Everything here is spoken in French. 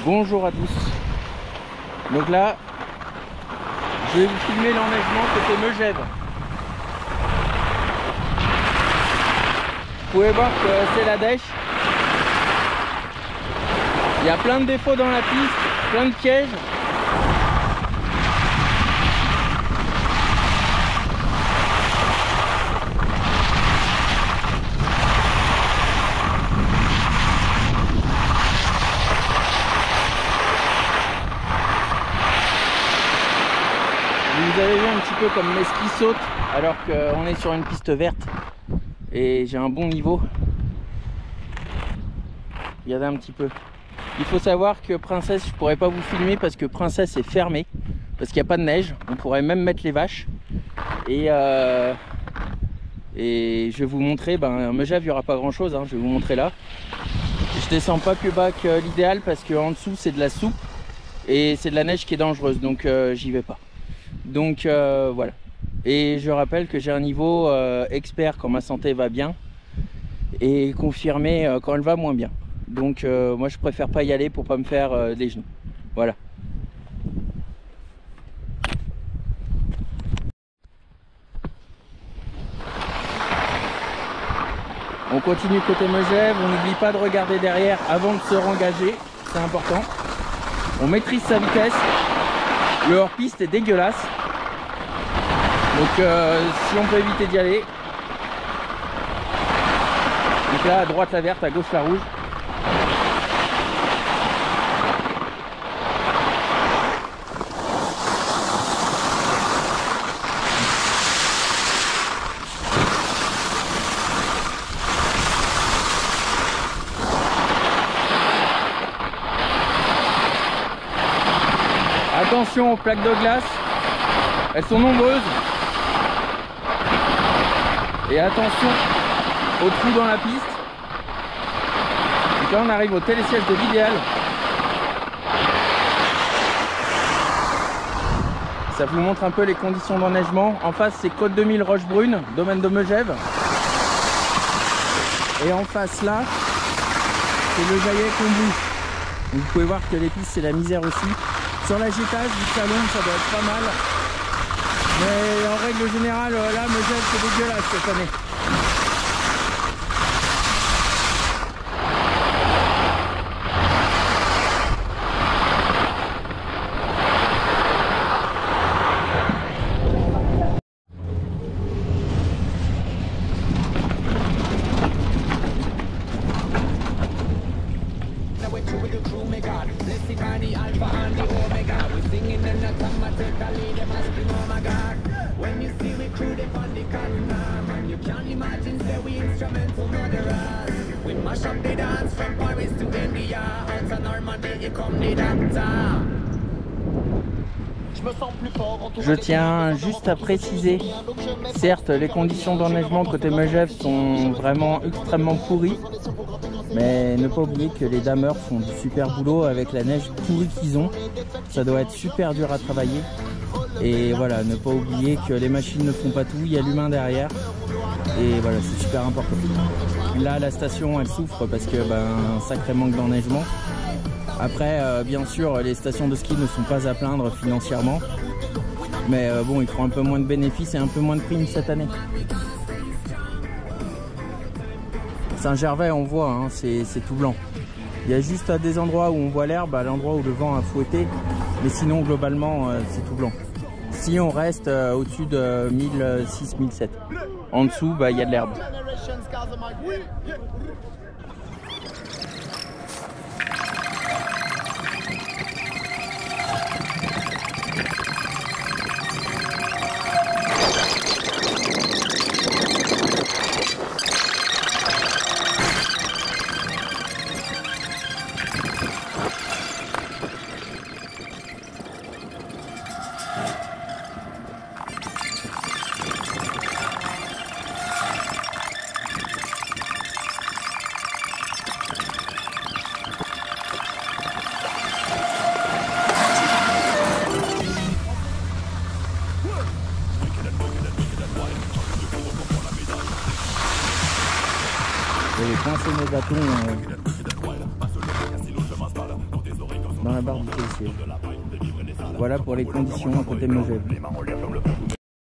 Bonjour à tous. Donc là, je vais vous filmer l'enneigement côté Megève. Vous pouvez voir que c'est la dèche. Il y a plein de défauts dans la piste, plein de pièges. Vous avez vu un petit peu comme mes skis sautent alors qu'on est sur une piste verte et j'ai un bon niveau. Regardez un petit peu. Il faut savoir que Princesse, je pourrais pas vous filmer parce que Princesse est fermée parce qu'il n'y a pas de neige. On pourrait même mettre les vaches et je vais vous montrer. Megève, il n'y aura pas grand chose, hein, je vais vous montrer là. Je descends pas plus bas que l'idéal parce qu'en dessous c'est de la soupe et c'est de la neige qui est dangereuse, donc j'y vais pas. Donc voilà. Et je rappelle que j'ai un niveau expert quand ma santé va bien et confirmé quand elle va moins bien. Donc moi je préfère pas y aller pour pas me faire les genoux. Voilà. On continue côté Megève, on n'oublie pas de regarder derrière avant de se rengager, c'est important. On maîtrise sa vitesse. Le hors-piste est dégueulasse. Donc si on peut éviter d'y aller. Donc là à droite la verte, à gauche la rouge. Attention aux plaques de glace, elles sont nombreuses. Et attention aux trous dans la piste. Donc là on arrive au télésiège de l'idéal. Ça vous montre un peu les conditions d'enneigement. En face c'est Côte 2000 Rochebrune, domaine de Megève. Et en face là, c'est le Jaillet Combloux. Vous pouvez voir que les pistes c'est la misère aussi. Sur la Gétage, du salon, ça doit être pas mal. Mais en règle générale, là, Megève, c'est dégueulasse cette année. Je tiens juste à préciser, certes les conditions d'enneigement côté Megève sont vraiment extrêmement pourries, mais ne pas oublier que les dameurs font du super boulot avec la neige pourrie qu'ils ont. Ça doit être super dur à travailler. Et voilà, ne pas oublier que les machines ne font pas tout, il y a l'humain derrière. Et voilà, c'est super important. Là, la station, elle souffre parce que un sacré manque d'enneigement. Après, bien sûr, les stations de ski ne sont pas à plaindre financièrement. Mais bon, ils feront un peu moins de bénéfices et un peu moins de primes cette année. Saint-Gervais, on voit, hein, c'est tout blanc. Il y a juste à des endroits où on voit l'herbe, à l'endroit où le vent a fouetté. Mais sinon, globalement, c'est tout blanc. Si on reste au-dessus de 1006-1007. En dessous, il y a de l'herbe. J'avais coincé mes bâtons dans la barre du télésiège. Voilà pour les conditions à côté Megève.